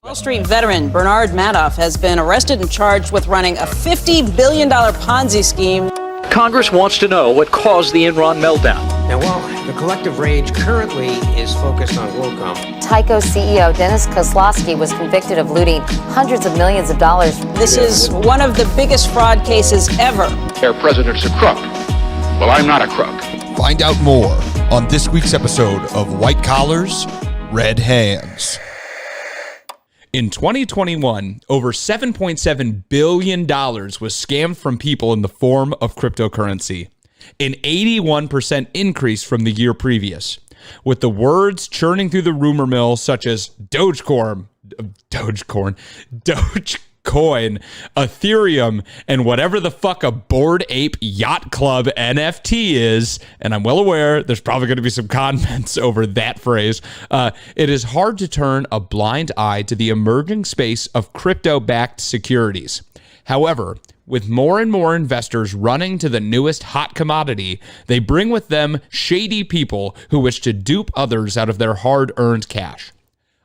Wall Street veteran Bernard Madoff has been arrested and charged with running a $50 billion Ponzi scheme. Congress wants to know what caused the Enron meltdown. Now, while the collective rage currently is focused on WorldCom, Tyco CEO Dennis Kozlowski was convicted of looting hundreds of millions of dollars. This is one of the biggest fraud cases ever. Their president's a crook. Well, I'm not a crook. Find out more on this week's episode of White Collars, Red Hands. In 2021, over $7.7 billion was scammed from people in the form of cryptocurrency, an 81% increase from the year previous. With the words churning through the rumor mill, such as Dogecoin, Ethereum, and whatever the fuck a Bored Ape Yacht Club NFT is, and I'm well aware there's probably going to be some comments over that phrase, it is hard to turn a blind eye to the emerging space of crypto-backed securities. However, with more and more investors running to the newest hot commodity, they bring with them shady people who wish to dupe others out of their hard-earned cash.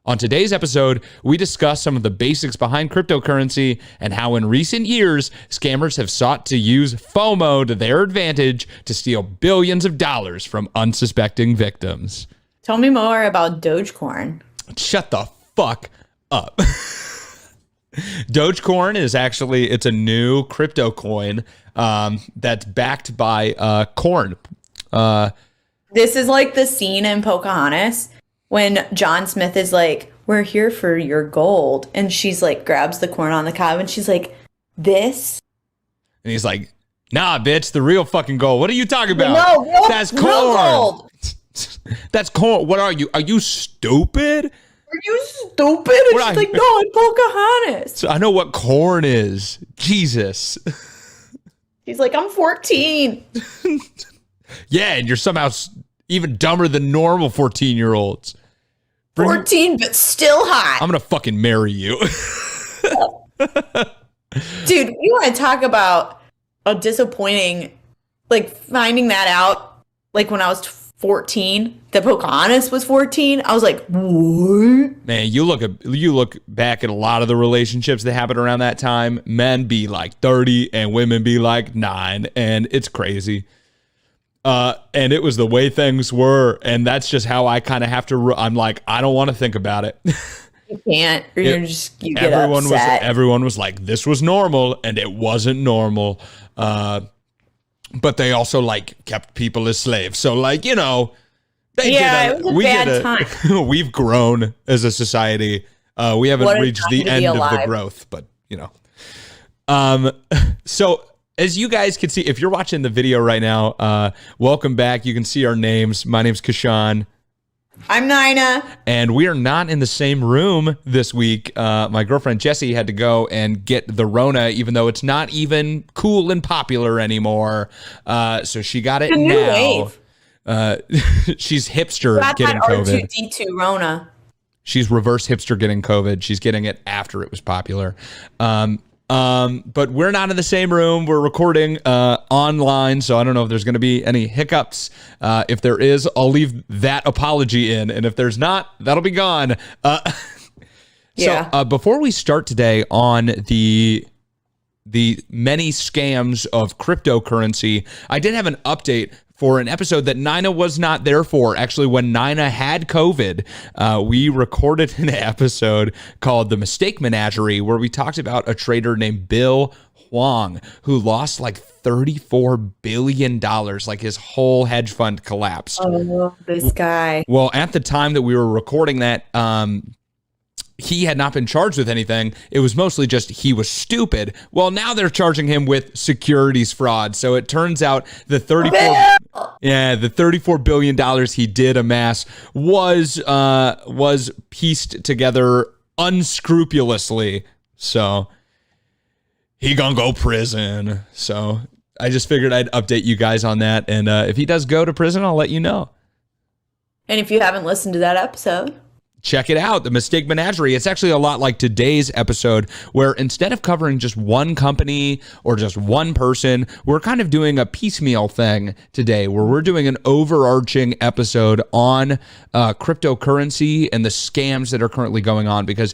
On today's episode, we discuss some of the basics behind cryptocurrency and how in recent years, scammers have sought to use FOMO to their advantage to steal billions of dollars from unsuspecting victims. Tell me more about Dogecoin. Shut the fuck up. Dogecoin is actually, it's a new crypto coin that's backed by corn. This is like the scene in Pocahontas when John Smith is like, we're here for your gold. And she's like, grabs the corn on the cob and she's like, this? And he's like, nah, bitch, the real fucking gold. What are you talking about? No, that's corn. Real gold. That's corn. What are you? Are you stupid? Are you stupid? And she's like, no, in Pocahontas. So I know what corn is. Jesus. He's like, I'm 14. Yeah, and you're somehow even dumber than normal 14-year-olds. 14, but still hot. I'm going to fucking marry you. Dude, we want to talk about a disappointing, like finding that out, like when I was 14, that Pocahontas was 14. I was like, what? Man, you look back at a lot of the relationships that happened around that time. Men be like 30 and women be like 9, and it's crazy. And it was the way things were, and that's just how I kind of have to. I'm like, I don't want to think about it. You can't. Or you get upset. Everyone was like, this was normal, and it wasn't normal. But they also like kept people as slaves. So like, you know, it was a bad time. We've grown as a society. We haven't reached the end of the growth, but you know. So as you guys can see, if you're watching the video right now, welcome back. You can see our names. My name's Kashan. I'm Nina. And we are not in the same room this week. My girlfriend Jessie had to go and get the Rona, even though it's not even cool and popular anymore. So she got it now. She's hipster getting COVID. R2D2 Rona. She's reverse hipster getting COVID. She's getting it after it was popular. But we're not in the same room. We're recording online, so I don't know if there's going to be any hiccups. If there is, I'll leave that apology in, and if there's not, that'll be gone. Yeah. So before we start today on the many scams of cryptocurrency, I did have an update for an episode that Nina was not there for. Actually, when Nina had COVID, we recorded an episode called The Mistake Menagerie, where we talked about a trader named Bill Huang, who lost like $34 billion, like his whole hedge fund collapsed. Oh, this guy. Well, at the time that we were recording that, he had not been charged with anything. It was mostly just he was stupid. Well, now they're charging him with securities fraud. So it turns out the $34 billion he did amass was pieced together unscrupulously. So he gonna go prison. So I just figured I'd update you guys on that. And if he does go to prison, I'll let you know. And if you haven't listened to that episode, check it out, the Mistake Menagerie. It's actually a lot like today's episode, where instead of covering just one company or just one person, we're kind of doing a piecemeal thing today, where we're doing an overarching episode on cryptocurrency and the scams that are currently going on, because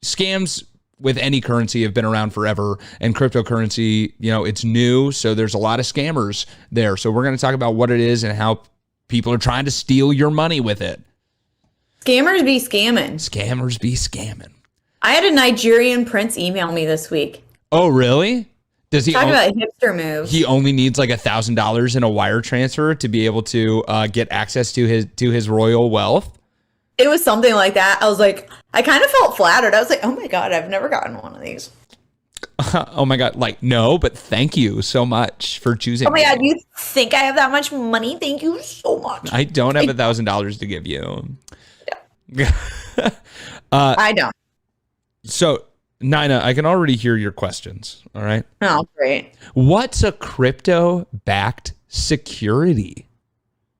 scams with any currency have been around forever, and cryptocurrency, it's new, so there's a lot of scammers there. So we're going to talk about what it is and how people are trying to steal your money with it. Scammers be scamming. Scammers be scamming. I had a Nigerian prince email me this week. Oh, really? Does he talk about hipster moves? He only needs like $1,000 in a wire transfer to be able to get access to his royal wealth? It was something like that. I was like, I kind of felt flattered. I was like, oh my God, I've never gotten one of these. Oh my God. Like, no, but thank you so much for choosing. Oh my God, you think I have that much money? Thank you so much. I don't have $1,000 to give you. I don't. So, Nina, I can already hear your questions. All right. Oh, great. What's a crypto-backed security?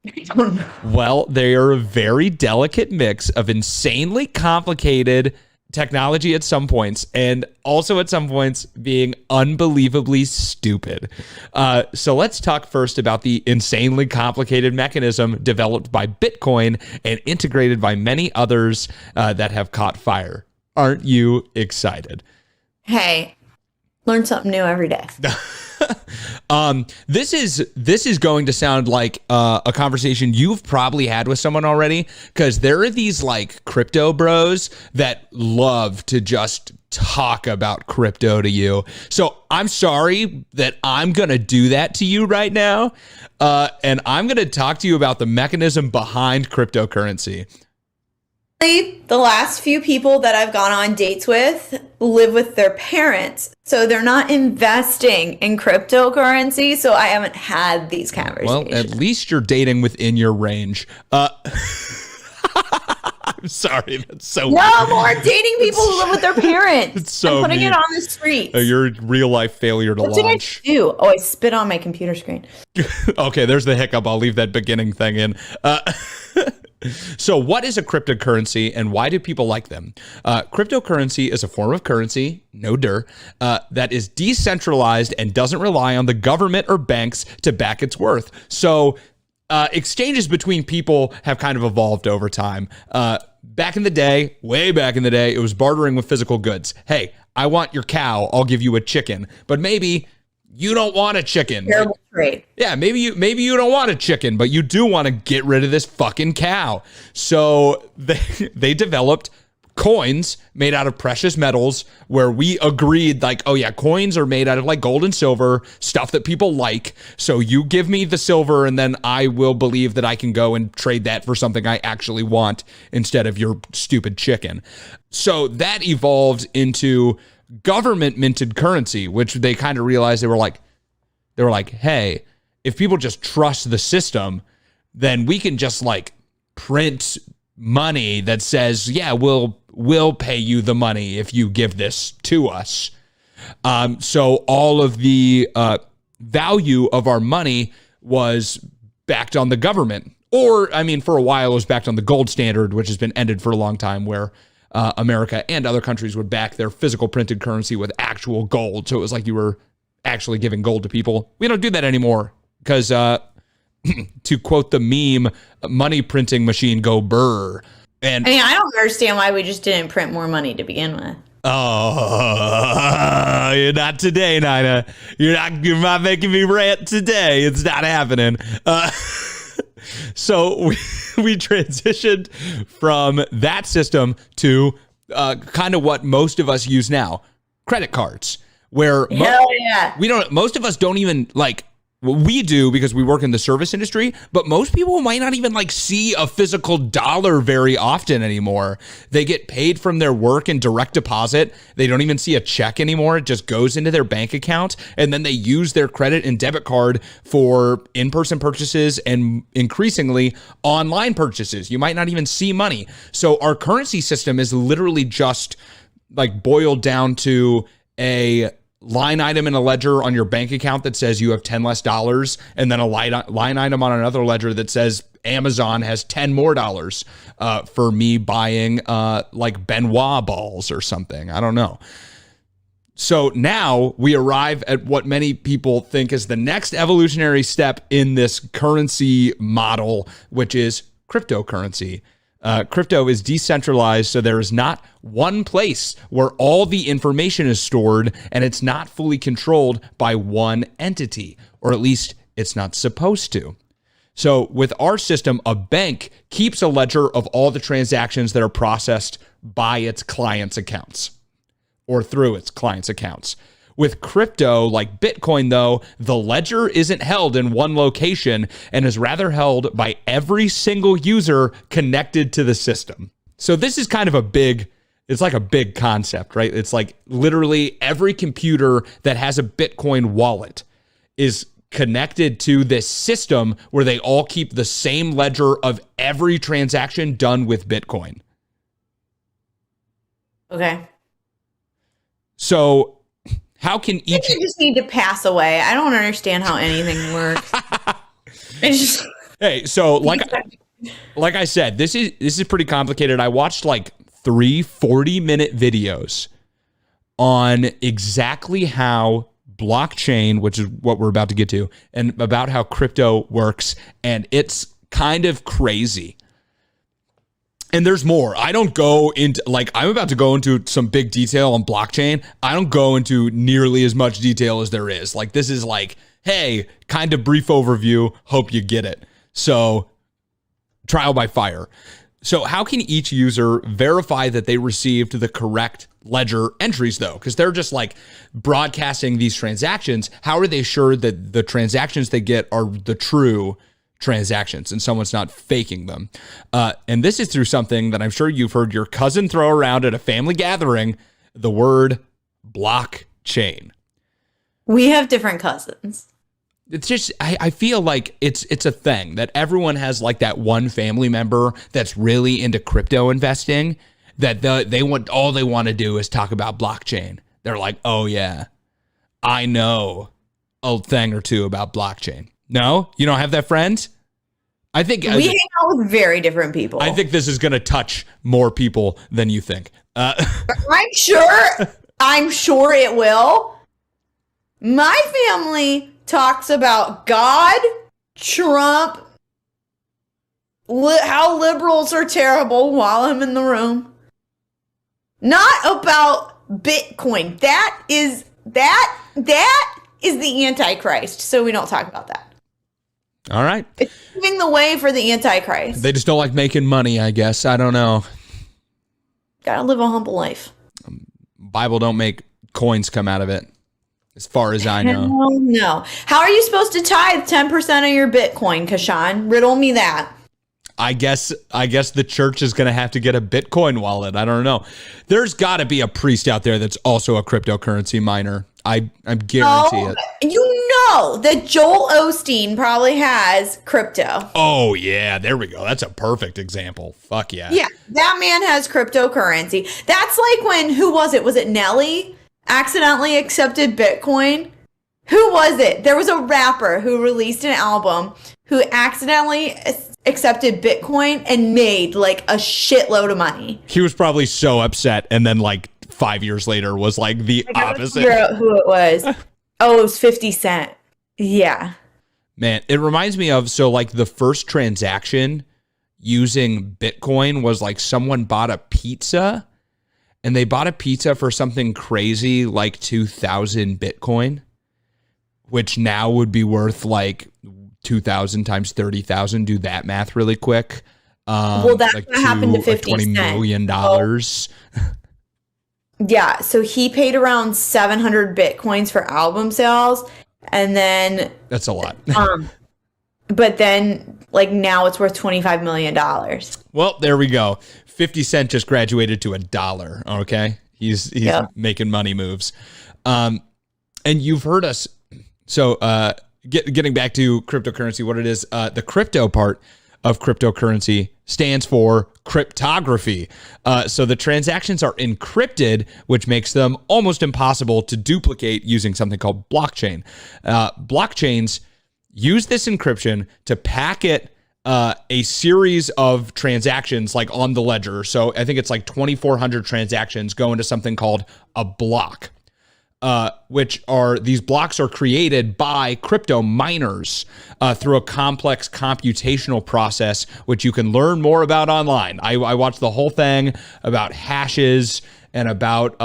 I don't know. Well, they are a very delicate mix of insanely complicated technology at some points, and also at some points being unbelievably stupid. So let's talk first about the insanely complicated mechanism developed by Bitcoin and integrated by many others that have caught fire. Aren't you excited? Hey, learn something new every day. This is going to sound like a conversation you've probably had with someone already, because there are these like crypto bros that love to just talk about crypto to you. So I'm sorry that I'm going to do that to you right now. And I'm going to talk to you about the mechanism behind cryptocurrency. The last few people that I've gone on dates with live with their parents, so they're not investing in cryptocurrency, so I haven't had these conversations. Well, at least you're dating within your range. I'm sorry, that's so weird. No more dating people who live with their parents. It's so I'm putting mean. it on the street. You're a real life failure to What launch. did I do? Oh, I spit on my computer screen. Okay, there's the hiccup. I'll leave that beginning thing in. So what is a cryptocurrency and why do people like them? Cryptocurrency is a form of currency, that is decentralized and doesn't rely on the government or banks to back its worth. So exchanges between people have kind of evolved over time. Back in the day, way back in the day, it was bartering with physical goods. Hey, I want your cow. I'll give you a chicken. But maybe you don't want a chicken. Terrible trade. Yeah, maybe you don't want a chicken, but you do want to get rid of this fucking cow. So they developed coins made out of precious metals, where we agreed like, oh yeah, coins are made out of like gold and silver, stuff that people like. So you give me the silver and then I will believe that I can go and trade that for something I actually want instead of your stupid chicken. So that evolved into government minted currency, which they kind of realized they were like, hey, if people just trust the system, then we can just like print money that says, yeah, we'll pay you the money if you give this to us. So all of the value of our money was backed on the government. Or, I mean, for a while it was backed on the gold standard, which has been ended for a long time, where America and other countries would back their physical printed currency with actual gold. So it was like you were actually giving gold to people. We don't do that anymore because, to quote the meme, money printing machine go burr. And I mean, I don't understand why we just didn't print more money to begin with. Oh, you're not today, Nina. You're not making me rant today. It's not happening. So we transitioned from that system to kind of what most of us use now, credit cards, where most of us don't even like. Well, we do because we work in the service industry, but most people might not even like see a physical dollar very often anymore. They get paid from their work in direct deposit. They don't even see a check anymore. It just goes into their bank account, and then they use their credit and debit card for in-person purchases and increasingly online purchases. You might not even see money. So our currency system is literally just like boiled down to a line item in a ledger on your bank account that says you have $10 less, and then a line item on another ledger that says Amazon has $10 more for me buying like Benoit balls or something. I don't know. So now we arrive at what many people think is the next evolutionary step in this currency model, which is cryptocurrency. Crypto is decentralized, so there is not one place where all the information is stored, and it's not fully controlled by one entity, or at least it's not supposed to. So with our system, a bank keeps a ledger of all the transactions that are processed by its clients' accounts or through its clients' accounts. With crypto, like Bitcoin, though, the ledger isn't held in one location and is rather held by every single user connected to the system. So this is kind of it's like a big concept, right? It's like literally every computer that has a Bitcoin wallet is connected to this system where they all keep the same ledger of every transaction done with Bitcoin. Okay. So how can each... You just need to pass away. I don't understand how anything works. It's just... Hey, so like I said, this is pretty complicated. I watched like 3 40-minute videos on exactly how blockchain, which is what we're about to get to, and about how crypto works, and it's kind of crazy. And there's more. I don't go into, like, I'm about to go into some big detail on blockchain. I don't go into nearly as much detail as there is. Like, this is like, hey, kind of brief overview. Hope you get it. So, trial by fire. So, how can each user verify that they received the correct ledger entries, though? Because they're just like broadcasting these transactions. How are they sure that the transactions they get are the true transactions and someone's not faking them? And this is through something that I'm sure you've heard your cousin throw around at a family gathering, the word blockchain. We have different cousins. It's just, I feel like it's a thing that everyone has, like that one family member that's really into crypto investing, that all they want to do is talk about blockchain. They're like, oh yeah, I know a thing or two about blockchain. No, you don't have that friend? I think we hang out with very different people. I think this is going to touch more people than you think. I'm sure it will. My family talks about God, Trump, how liberals are terrible while I'm in the room. Not about Bitcoin. That is the Antichrist. So we don't talk about that. All right. It's paving the way for the Antichrist. They just don't like making money, I guess. I don't know. Gotta live a humble life. Bible don't make coins come out of it, as far as I know. No. How are you supposed to tithe 10% of your Bitcoin, Kashan? Riddle me that. I guess the church is going to have to get a Bitcoin wallet. I don't know. There's got to be a priest out there that's also a cryptocurrency miner. I guarantee it. You know that Joel Osteen probably has crypto. Oh, yeah. There we go. That's a perfect example. Fuck yeah. Yeah, that man has cryptocurrency. That's like when, who was it? Was it Nelly accidentally accepted Bitcoin? Who was it? There was a rapper who released an album who accidentally accepted Bitcoin and made like a shitload of money. He was probably so upset, and then like 5 years later was like the opposite. Figure out who it was. Oh, it was 50 Cent. Yeah. Man, it reminds me of, so like the first transaction using Bitcoin was like someone bought a pizza, and they bought a pizza for something crazy like 2,000 Bitcoin, which now would be worth like 2,000 times 30,000. Do that math really quick. Well, that's like what happened to 50 $20 million. Oh. Yeah, so he paid around 700 Bitcoins for album sales, and then that's a lot. But then, like, now it's worth $25 million. Well, there we go. 50 Cent just graduated to $1. Okay, he's making money moves. And you've heard us. So, getting back to cryptocurrency, what it is, the crypto part of cryptocurrency stands for cryptography. So the transactions are encrypted, which makes them almost impossible to duplicate using something called blockchain. Blockchains use this encryption to packet a series of transactions like on the ledger. So I think it's like 2,400 transactions go into something called a block, which are these blocks are created by crypto miners through a complex computational process, which you can learn more about online. I watched the whole thing about hashes and about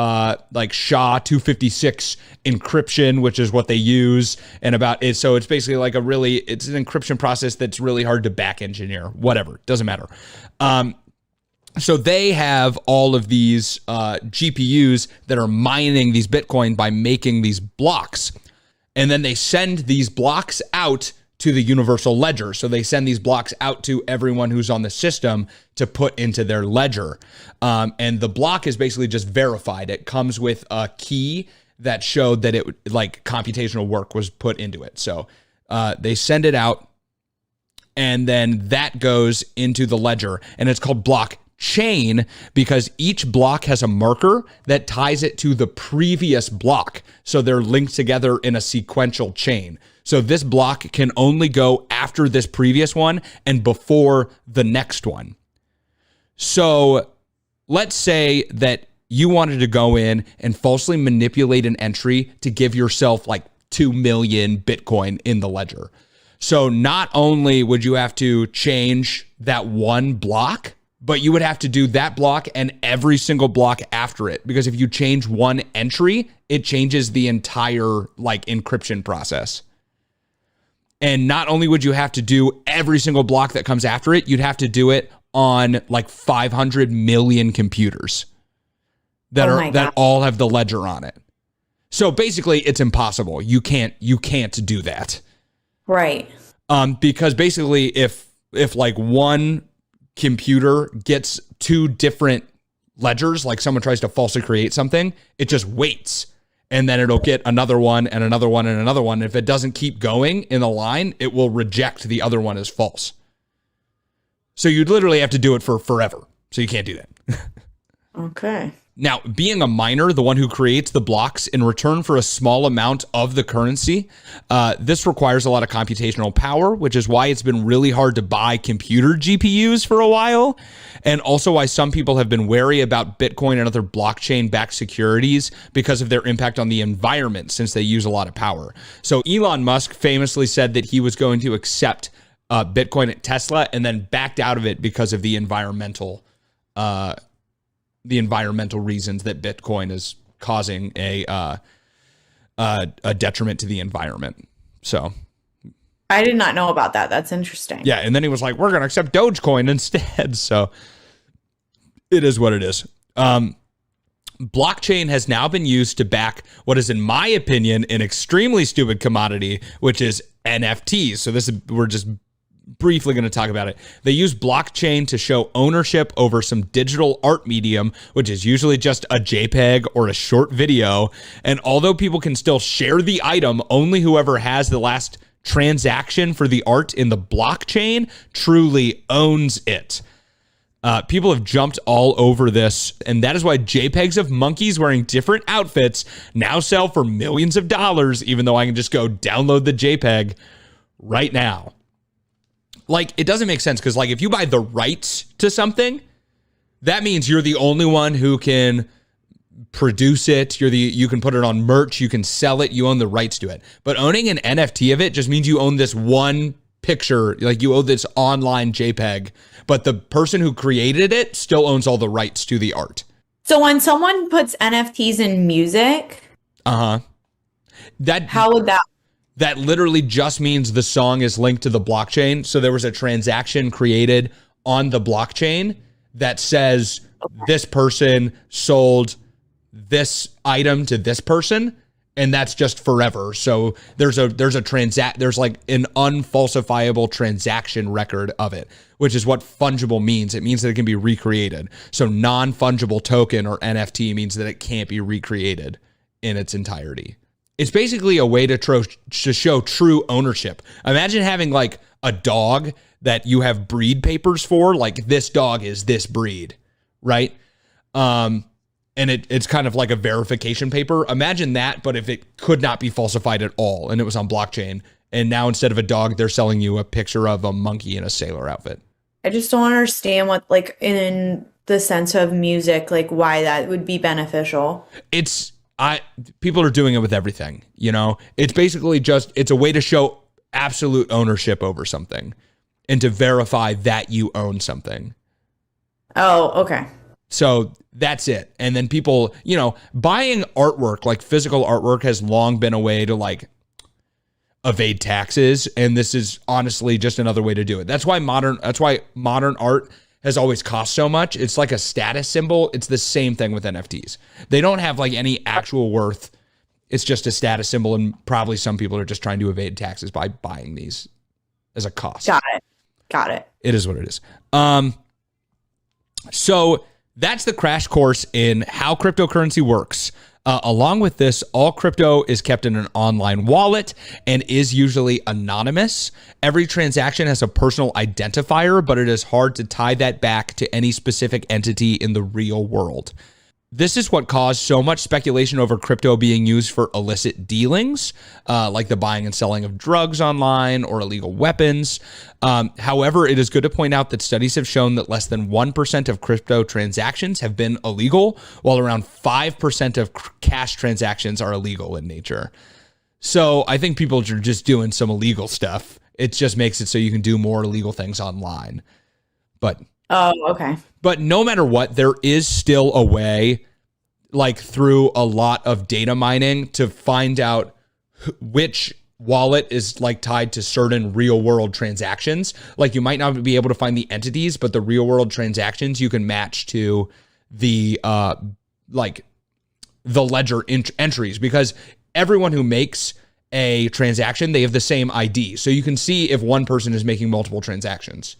like SHA-256 encryption, which is what they use, and about it. So it's basically like it's an encryption process that's really hard to back engineer. Whatever, doesn't matter. So they have all of these GPUs that are mining these Bitcoin by making these blocks, and then they send these blocks out to the universal ledger. So they send these blocks out to everyone who's on the system to put into their ledger. And the block is basically just verified. It comes with a key that showed that it like computational work was put into it. So they send it out, and then that goes into the ledger, and it's called blockchain because each block has a marker that ties it to the previous block. So they're linked together in a sequential chain. So this block can only go after this previous one and before the next one. So let's say that you wanted to go in and falsely manipulate an entry to give yourself like 2 million Bitcoin in the ledger. So not only would you have to change that one block, but you would have to do that block and every single block after it. Because if you change one entry, it changes the entire like encryption process. And not only would you have to do every single block that comes after it, you'd have to do it on like 500 million computers that all have the ledger on it. So basically it's impossible. You can't do that. Right. Because basically if like one computer gets two different ledgers, like someone tries to falsely create something, it just waits. And then it'll get another one and another one and another one. And if it doesn't keep going in the line, it will reject the other one as false. So you'd literally have to do it for forever. So you can't do that. Okay. Now, being a miner, the one who creates the blocks in return for a small amount of the currency, this requires a lot of computational power, which is why it's been really hard to buy computer GPUs for a while, and also why some people have been wary about Bitcoin and other blockchain-backed securities because of their impact on the environment, since they use a lot of power. So Elon Musk famously said that he was going to accept Bitcoin at Tesla and then backed out of it because of the environmental reasons that Bitcoin is causing a detriment to the environment. So I did not know about that. That's interesting. yeah, and then he was like, we're going to accept Dogecoin instead. So it is what it is. Blockchain has now been used to back what is, in my opinion, an extremely stupid commodity, which is NFTs. So we're just briefly going to talk about it. They use blockchain to show ownership over some digital art medium, which is usually just a JPEG or a short video. And although people can still share the item, only whoever has the last transaction for the art in the blockchain truly owns it. People have jumped all over this, and that is why JPEGs of monkeys wearing different outfits now sell for millions of dollars, even though I can just go download the JPEG right now. Like, it doesn't make sense because, like, if you buy the rights to something, that means you're the only one who can produce it. You can put it on merch, you can sell it, you own the rights to it. But owning an NFT of it just means you own this one picture, like you own this online JPEG, but the person who created it still owns all the rights to the art. So when someone puts NFTs in music, how would that? That literally just means the song is linked to the blockchain. So there was a transaction created on the blockchain that says this person sold this item to this person, and that's just forever. So there's like an unfalsifiable transaction record of it, which is what fungible means. It means that it can be recreated. So non-fungible token, or NFT, means that it can't be recreated in its entirety. It's basically a way to show true ownership. Imagine having like a dog that you have breed papers for, like this dog is this breed, right? And it's kind of like a verification paper. Imagine that, but if it could not be falsified at all and it was on blockchain, And now instead of a dog, they're selling you a picture of a monkey in a sailor outfit. I just don't understand what, like, in the sense of music, like, why that would be beneficial. People are doing it with everything, you know? It's basically just, it's a way to show absolute ownership over something and to verify that you own something. Oh, okay. So that's it. And then people, you know, buying artwork, like physical artwork, has long been a way to like evade taxes. And this is honestly just another way to do it. That's why modern art has always cost so much. It's like a status symbol. It's the same thing with NFTs. They don't have like any actual worth. It's just a status symbol. And probably some people are just trying to evade taxes by buying these as a cost. Got it. It is what it is. So that's the crash course in how cryptocurrency works. Along with this, all crypto is kept in an online wallet and is usually anonymous. Every transaction has a personal identifier, but it is hard to tie that back to any specific entity in the real world. This is what caused so much speculation over crypto being used for illicit dealings, like the buying and selling of drugs online or illegal weapons. However, it is good to point out that studies have shown that less than 1% of crypto transactions have been illegal, while around 5% of cash transactions are illegal in nature. So I think people are just doing some illegal stuff. It just makes it so you can do more illegal things online. But okay. But no matter what, there is still a way, like through a lot of data mining, to find out which wallet is like tied to certain real world transactions. Like you might not be able to find the entities, but the real world transactions you can match to the like the ledger entries, because everyone who makes a transaction, they have the same ID. So you can see if one person is making multiple transactions.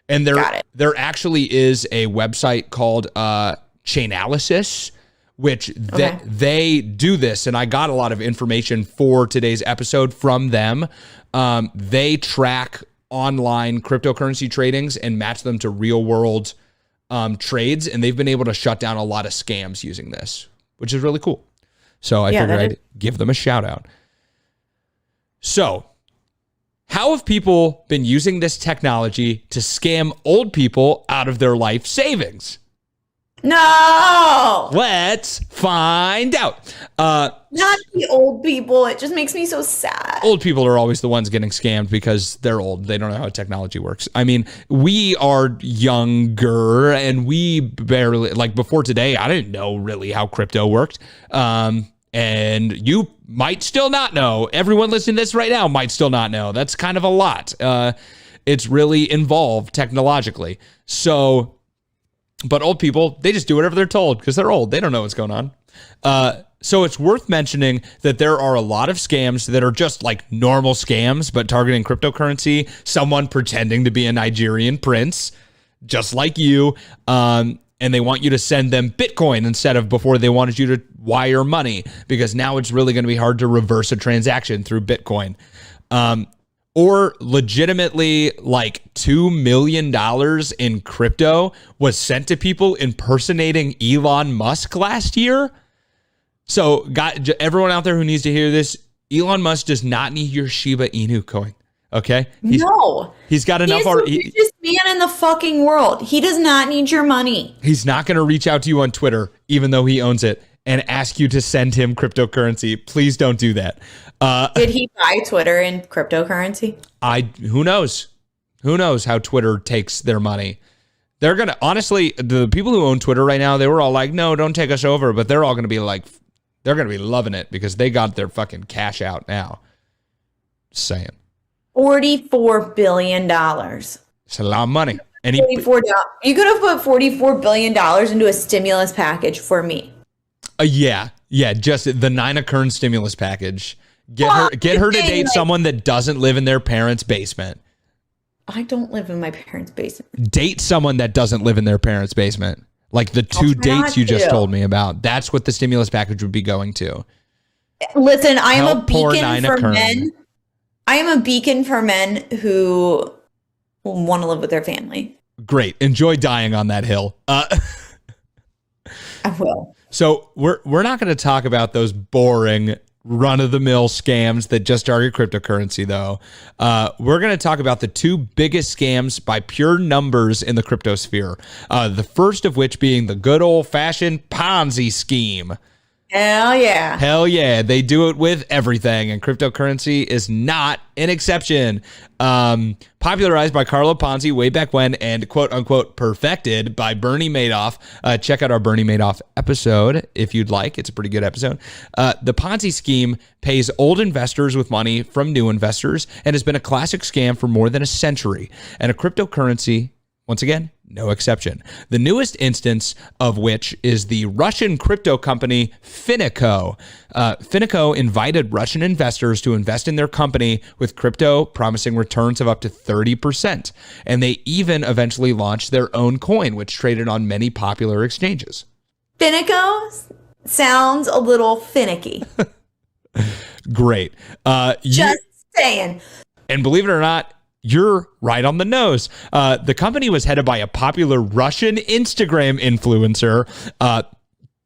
And there actually is a website called Chainalysis, which they do this. And I got a lot of information for today's episode from them. They track online cryptocurrency tradings and match them to real world trades. And they've been able to shut down a lot of scams using this, which is really cool. So I figured I'd give them a shout out. So how have people been using this technology to scam old people out of their life savings? No! Let's find out. Not the old people. It just makes me so sad. Old people are always the ones getting scammed because they're old. They don't know how technology works. I mean, we are younger and we barely, like before today, I didn't know really how crypto worked. And you might still not know. Everyone listening to this right now might still not know. That's kind of a lot. It's really involved technologically. So, but old people, they just do whatever they're told because they're old. They don't know what's going on. So it's worth mentioning that there are a lot of scams that are just like normal scams, but targeting cryptocurrency, someone pretending to be a Nigerian prince, just like you. And they want you to send them Bitcoin instead of before they wanted you to wire money, because now it's really going to be hard to reverse a transaction through Bitcoin. Or legitimately like $2 million in crypto was sent to people impersonating Elon Musk last year. So everyone out there who needs to hear this, Elon Musk does not need your Shiba Inu coin. Okay? He's got enough. He's the richest man in the fucking world. He does not need your money. He's not going to reach out to you on Twitter, even though he owns it, and ask you to send him cryptocurrency. Please don't do that. Did he buy Twitter in cryptocurrency? Who knows? Who knows how Twitter takes their money? They're going to, honestly, the people who own Twitter right now, they were all like, no, don't take us over. But they're all going to be like, they're going to be loving it because they got their fucking cash out now. Just saying. $44 billion. It's a lot of money. And you could have put $44 billion into a stimulus package for me. Yeah. Just the Nina Kern stimulus package. Get her to date someone that doesn't live in their parents' basement. I don't live in my parents' basement. Date someone that doesn't live in their parents' basement. Like the two dates you just told me about. That's what the stimulus package would be going to. Listen, I am a beacon for men. I am a beacon for men who want to live with their family. Great. Enjoy dying on that hill. I will. So we're not going to talk about those boring run-of-the-mill scams that just target cryptocurrency, though. We're going to talk about the two biggest scams by pure numbers in the crypto sphere. The first of which being the good old-fashioned Ponzi scheme. Hell yeah. Hell yeah. They do it with everything, and cryptocurrency is not an exception. Popularized by Carlo Ponzi way back when and quote-unquote perfected by Bernie Madoff. Check out our Bernie Madoff episode if you'd like. It's a pretty good episode. The Ponzi scheme pays old investors with money from new investors and has been a classic scam for more than a century. And a cryptocurrency, once again, no exception. The newest instance of which is the Russian crypto company Finico. Finico invited Russian investors to invest in their company with crypto, promising returns of up to 30%. And they even eventually launched their own coin, which traded on many popular exchanges. Finico sounds a little finicky. Great. Just saying. And believe it or not, you're right on the nose. The company was headed by a popular Russian Instagram influencer,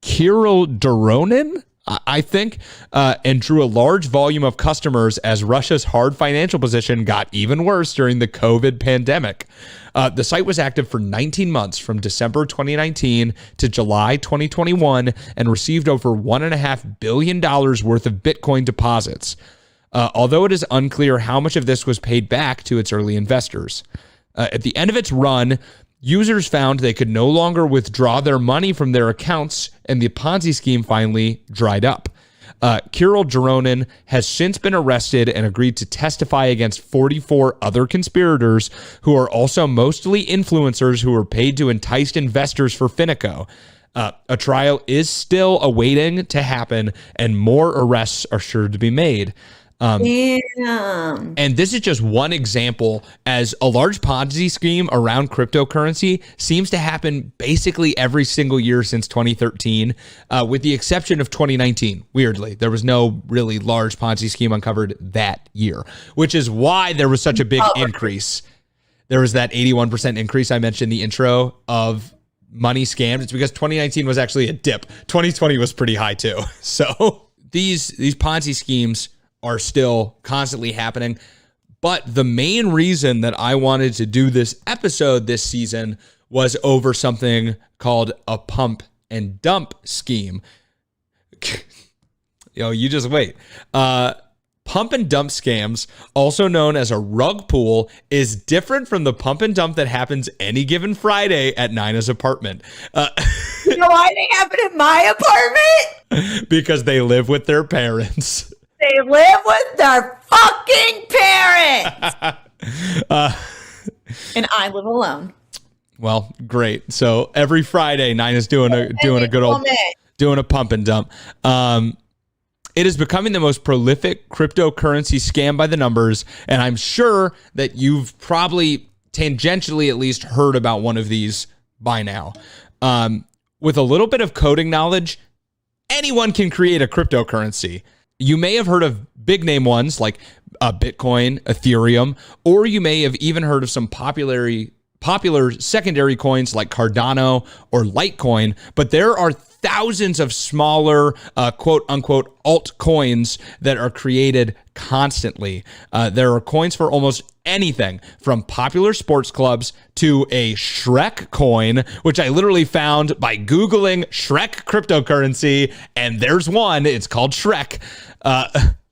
Kirill Doronin, I think, and drew a large volume of customers as Russia's hard financial position got even worse during the COVID pandemic. The site was active for 19 months from December 2019 to July 2021 and received over $1.5 billion worth of Bitcoin deposits. Although it is unclear how much of this was paid back to its early investors. At the end of its run, users found they could no longer withdraw their money from their accounts, and the Ponzi scheme finally dried up. Kirill Doronin has since been arrested and agreed to testify against 44 other conspirators who are also mostly influencers who were paid to entice investors for Finico. A trial is still awaiting to happen, and more arrests are sure to be made. And this is just one example, as a large Ponzi scheme around cryptocurrency seems to happen basically every single year since 2013, with the exception of 2019. Weirdly, there was no really large Ponzi scheme uncovered that year, which is why there was such a big increase. There was that 81% increase I mentioned in the intro of money scammed. It's because 2019 was actually a dip. 2020 was pretty high too. So these Ponzi schemes are still constantly happening. But the main reason that I wanted to do this episode this season was over something called a pump and dump scheme. You just wait. Pump and dump scams, also known as a rug pull, is different from the pump and dump that happens any given Friday at Nina's apartment. You know why they happen in my apartment? Because they live with their parents. They live with their fucking parents. And I live alone. Well, great. So every Friday, Nina's doing a good old pump and dump. It is becoming the most prolific cryptocurrency scam by the numbers, and I'm sure that you've probably tangentially at least heard about one of these by now. With a little bit of coding knowledge, anyone can create a cryptocurrency. You may have heard of big name ones like Bitcoin, Ethereum, or you may have even heard of some popular secondary coins like Cardano or Litecoin, but there are thousands of smaller quote unquote altcoins that are created constantly. There are coins for almost anything from popular sports clubs to a Shrek coin, which I literally found by Googling Shrek cryptocurrency, and there's one. It's called Shrek.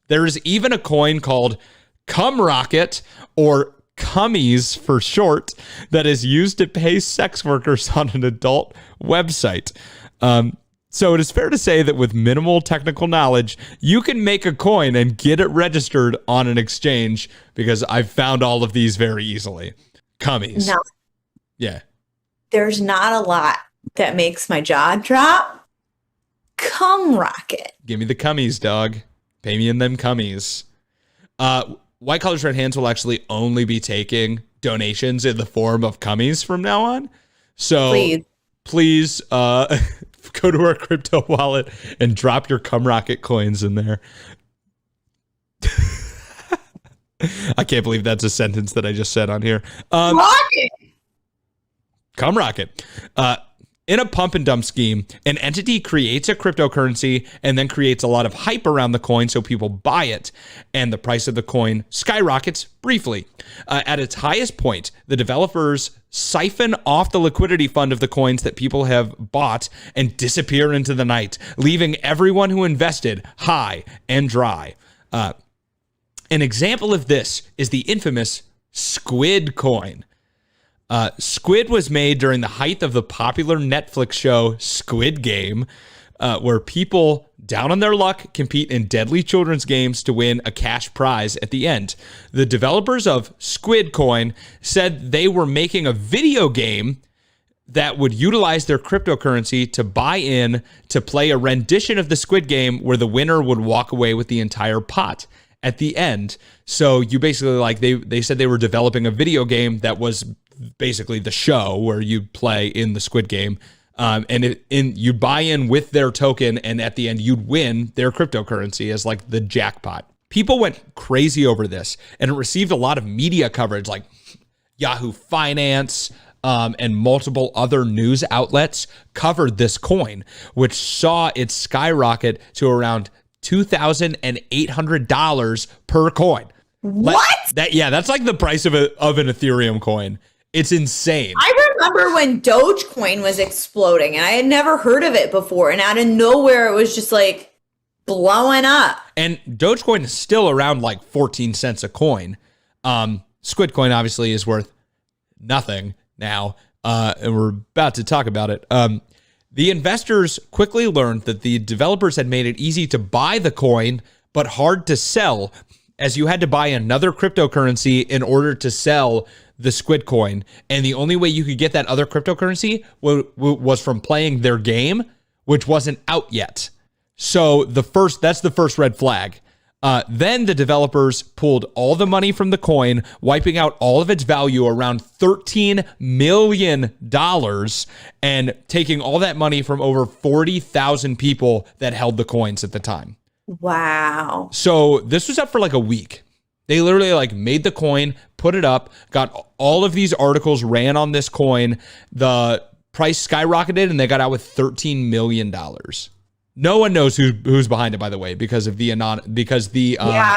There's even a coin called Cum Rocket, or Cummies for short, that is used to pay sex workers on an adult website. So it is fair to say that with minimal technical knowledge, you can make a coin and get it registered on an exchange, because I've found all of these very easily. Cummies. No. Yeah. There's not a lot that makes my jaw drop. Cum Rocket. Give me the cummies, dog. Pay me in them cummies. White Collars Red Hands will actually only be taking donations in the form of cummies from now on. So please go to our crypto wallet and drop your Cum Rocket coins in there. I can't believe that's a sentence that I just said on here. Rocket. Cum Rocket. In a pump and dump scheme, an entity creates a cryptocurrency and then creates a lot of hype around the coin so people buy it, and the price of the coin skyrockets briefly. At its highest point, the developers siphon off the liquidity fund of the coins that people have bought and disappear into the night, leaving everyone who invested high and dry. An example of this is the infamous Squid coin. Squid was made during the height of the popular Netflix show Squid Game, where people down on their luck compete in deadly children's games to win a cash prize at the end. The developers of Squid Coin said they were making a video game that would utilize their cryptocurrency to buy in to play a rendition of the Squid Game where the winner would walk away with the entire pot at the end. So you basically, like, they said they were developing a video game that was basically the show where you play in the Squid Game, and you buy in with their token, and at the end you'd win their cryptocurrency as like the jackpot. People went crazy over this, and it received a lot of media coverage, like Yahoo Finance and multiple other news outlets covered this coin, which saw it skyrocket to around $2,800 per coin. What? That's like the price of an Ethereum coin. It's insane. I remember when Dogecoin was exploding, and I had never heard of it before, and out of nowhere it was just like blowing up. And Dogecoin is still around like 14 cents a coin. Squid coin obviously is worth nothing now, and we're about to talk about it. The investors quickly learned that the developers had made it easy to buy the coin, but hard to sell, as you had to buy another cryptocurrency in order to sell the Squid coin. And the only way you could get that other cryptocurrency was from playing their game, which wasn't out yet. So that's the first red flag. Then the developers pulled all the money from the coin, wiping out all of its value, around $13 million, and taking all that money from over 40,000 people that held the coins at the time. Wow. So this was up for like a week. They literally like made the coin, put it up, got all of these articles ran on this coin. The price skyrocketed, and they got out with $13 million. No one knows who's behind it, by the way, because of the yeah, I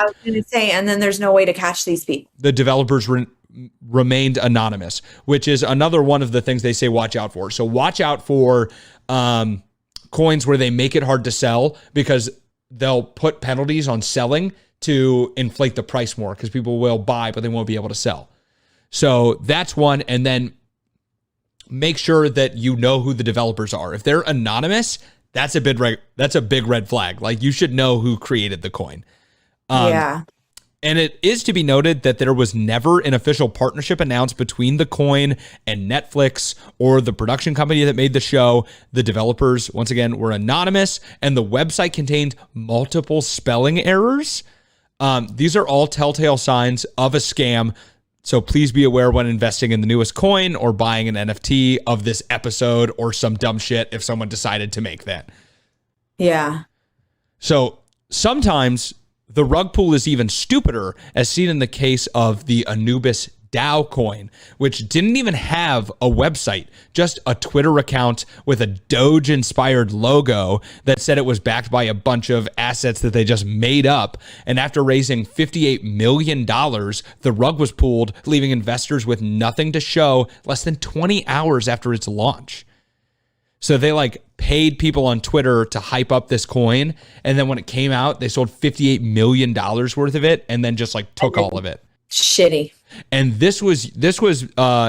was gonna say, and then there's no way to catch these people. The developers remained anonymous, which is another one of the things they say watch out for. So watch out for coins where they make it hard to sell, because they'll put penalties on selling to inflate the price more, because people will buy, but they won't be able to sell. So that's one. And then make sure that you know who the developers are. If they're anonymous, that's a big red flag. Like, you should know who created the coin. Yeah. And it is to be noted that there was never an official partnership announced between the coin and Netflix or the production company that made the show. The developers, once again, were anonymous, and the website contained multiple spelling errors. These are all telltale signs of a scam. So please be aware when investing in the newest coin or buying an NFT of this episode, or some dumb shit if someone decided to make that. Yeah. So sometimes the rug pull is even stupider, as seen in the case of the Anubis DAO coin, which didn't even have a website, just a Twitter account with a Doge-inspired logo that said it was backed by a bunch of assets that they just made up. And after raising $58 million, the rug was pulled, leaving investors with nothing to show less than 20 hours after its launch. So they like paid people on Twitter to hype up this coin, and then when it came out, they sold $58 million worth of it, and then just like took all of it. Shitty. And this was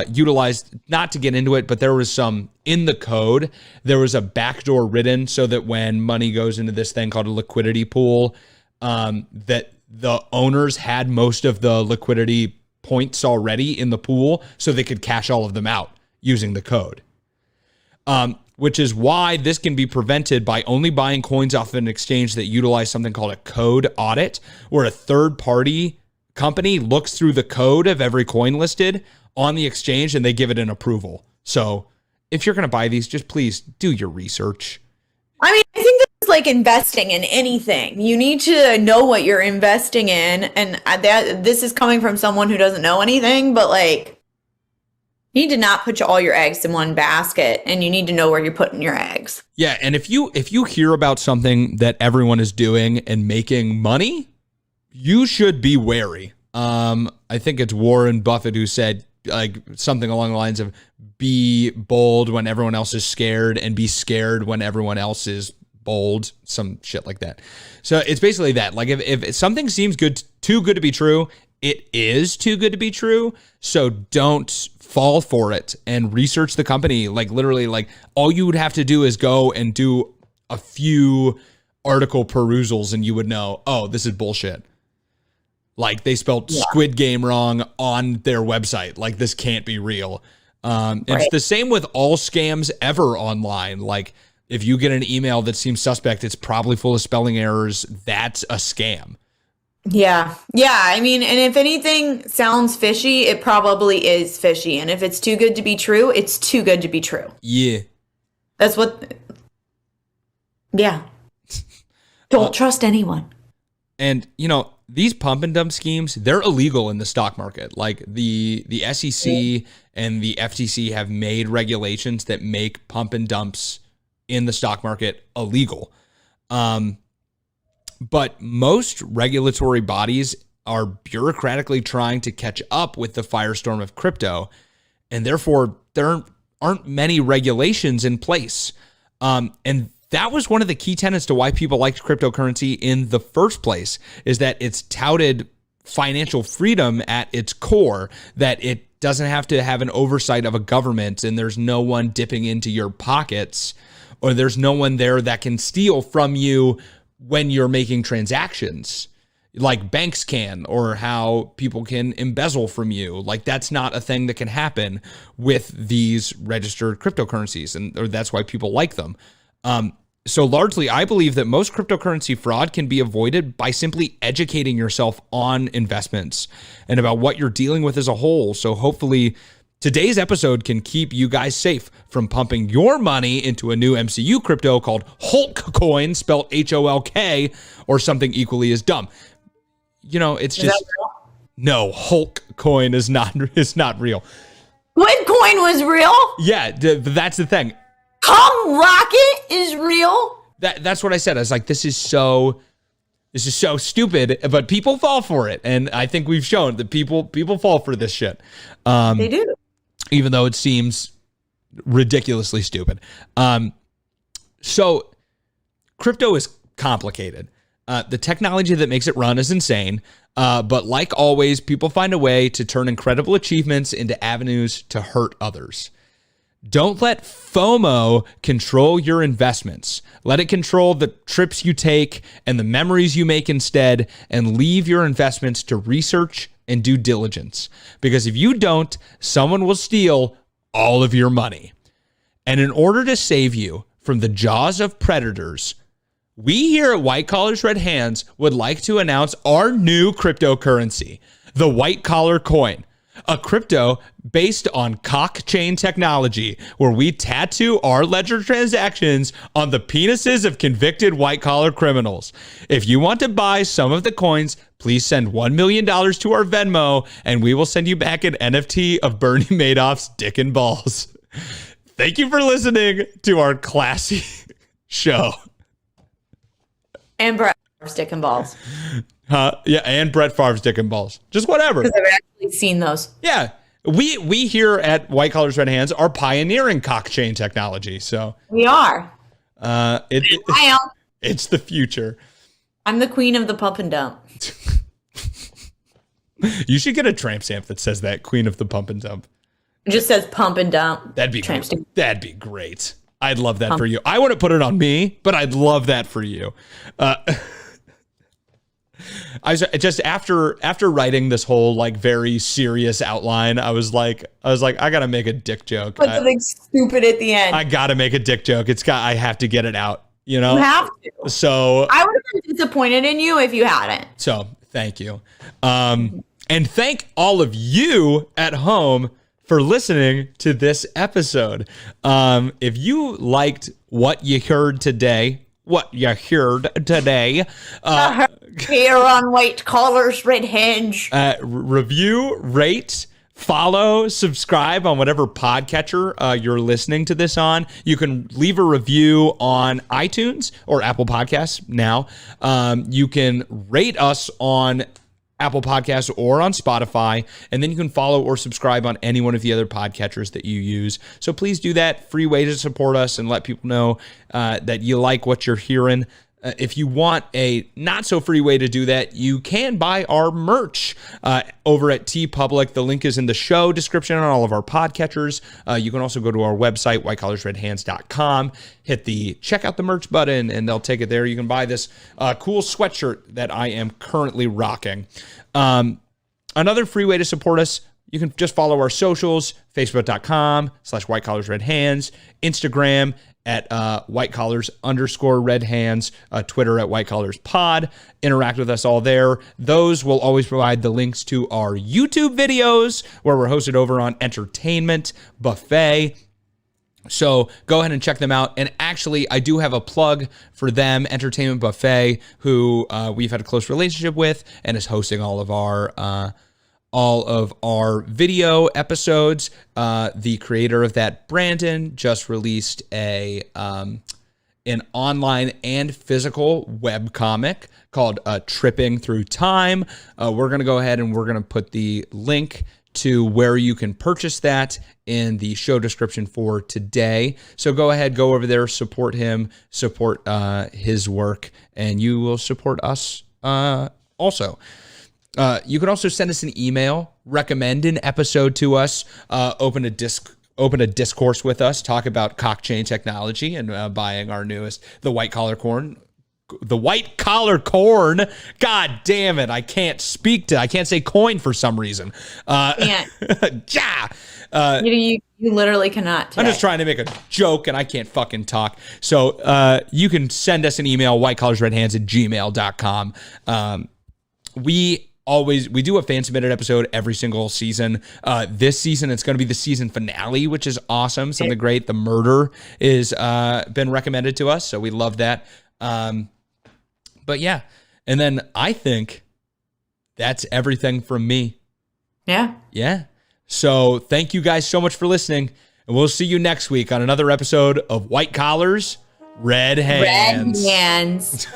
utilized, not to get into it, but there was some in the code. There was a backdoor written so that when money goes into this thing called a liquidity pool, that the owners had most of the liquidity points already in the pool, so they could cash all of them out using the code. Which is why this can be prevented by only buying coins off of an exchange that utilize something called a code audit, where a third party company looks through the code of every coin listed on the exchange and they give it an approval. So if you're going to buy these, just please do your research. I mean, I think that's like investing in anything. You need to know what you're investing in. And this is coming from someone who doesn't know anything, but like, You need to not put all your eggs in one basket, and you need to know where you're putting your eggs. Yeah, and if you hear about something that everyone is doing and making money, you should be wary. I think it's Warren Buffett who said like something along the lines of be bold when everyone else is scared and be scared when everyone else is bold, some shit like that. So it's basically that. Like if something seems too good to be true, it is too good to be true. So don't fall for it and research the company. Like literally, like all you would have to do is go and do a few article perusals and you would know, oh, this is bullshit. Like they spelled Squid Game wrong on their website. Like this can't be real. It's the same with all scams ever online. Like if you get an email that seems suspect, it's probably full of spelling errors. That's a scam. Yeah. Yeah. I mean, and if anything sounds fishy, it probably is fishy. And if it's too good to be true, it's too good to be true. Yeah. That's what. Yeah. Don't trust anyone. And, you know, these pump and dump schemes, they're illegal in the stock market. Like the SEC and the FTC have made regulations that make pump and dumps in the stock market illegal. But most regulatory bodies are bureaucratically trying to catch up with the firestorm of crypto, and therefore there aren't many regulations in place. And that was one of the key tenets to why people liked cryptocurrency in the first place, is that it's touted financial freedom at its core, that it doesn't have to have an oversight of a government and there's no one dipping into your pockets, or there's no one there that can steal from you when you're making transactions like banks can, or how people can embezzle from you. Like that's not a thing that can happen with these registered cryptocurrencies, or that's why people like them. So largely, I believe that most cryptocurrency fraud can be avoided by simply educating yourself on investments and about what you're dealing with as a whole. So hopefully today's episode can keep you guys safe from pumping your money into a new MCU crypto called Hulk Coin, spelled H-O-L-K, or something equally as dumb. You know, it's just no. Hulk Coin is not real. Squid Coin was real? Yeah, that's the thing. Come Rocket is real? That's what I said. I was like, this is so stupid, but people fall for it, and I think we've shown that people fall for this shit. They do. Even though it seems ridiculously stupid. So crypto is complicated. The technology that makes it run is insane. But like always, people find a way to turn incredible achievements into avenues to hurt others. Don't let FOMO control your investments. Let it control the trips you take and the memories you make instead, and leave your investments to research and due diligence. Because if you don't, someone will steal all of your money. And in order to save you from the jaws of predators, we here at White Collars Red Hands would like to announce our new cryptocurrency, the White Collar Coin, a crypto based on cock chain technology, where we tattoo our ledger transactions on the penises of convicted white-collar criminals. If you want to buy some of the coins, please send $1 million to our Venmo, and we will send you back an NFT of Bernie Madoff's dick and balls. Thank you for listening to our classy show. And Brett Favre's dick and balls. Yeah, and Brett Favre's dick and balls. Just whatever. Because I've actually seen those. Yeah. We here at White Collars Red Hands are pioneering cock chain technology. So we are. I am. It's the future. I'm the queen of the pump and dump. You should get a tramp stamp that says that, queen of the pump and dump. It just says pump and dump. That'd be great. I'd love that for you. I wouldn't put it on me, but I'd love that for you. I just after writing this whole like very serious outline, I was like, I gotta make a dick joke. Put something stupid at the end. I gotta make a dick joke. I have to get it out. You know, you have to. So I would have been disappointed in you if you hadn't. So thank you, and thank all of you at home for listening to this episode. If you liked what you heard today. Here on White Collars Red Hands. Review, rate, follow, subscribe on whatever podcatcher you're listening to this on. You can leave a review on iTunes or Apple Podcasts now. You can rate us on Apple Podcasts or on Spotify, and then you can follow or subscribe on any one of the other podcatchers that you use. So please do that. Free way to support us and let people know that you like what you're hearing. If you want a not so free way to do that, you can buy our merch over at TeePublic. The link is in the show description on all of our podcatchers. You can also go to our website, whitecollarsredhands.com, hit the check out the merch button, and they'll take it there. You can buy this cool sweatshirt that I am currently rocking. Another free way to support us, you can just follow our socials, facebook.com/whitecollarsredhands, Instagram at whitecollars_redhands, Twitter at whitecollarspod. Interact with us all there. Those will always provide the links to our YouTube videos where we're hosted over on Entertainment Buffet. So go ahead and check them out. And actually, I do have a plug for them, Entertainment Buffet, who we've had a close relationship with and is hosting all of our video episodes. The creator of that, Brandon, just released an online and physical webcomic called Tripping Through Time. We're going to go ahead and we're going to put the link to where you can purchase that in the show description for today. So go ahead, go over there, support him, support his work, and you will support us also. You can also send us an email, recommend an episode to us, open a discourse with us, talk about cockchain technology and buying our newest, the white collar corn. God damn it. I can't say coin for some reason. You literally cannot today. I'm just trying to make a joke and I can't fucking talk. So you can send us an email, whitecollarsredhands@gmail.com. We do a fan submitted episode every single season. This season, it's going to be the season finale, which is awesome. Something great. The Murder is been recommended to us. So we love that. But yeah, and then I think that's everything from me. Yeah. Yeah. So thank you guys so much for listening, and we'll see you next week on another episode of White Collars, Red Hands. Red Hands.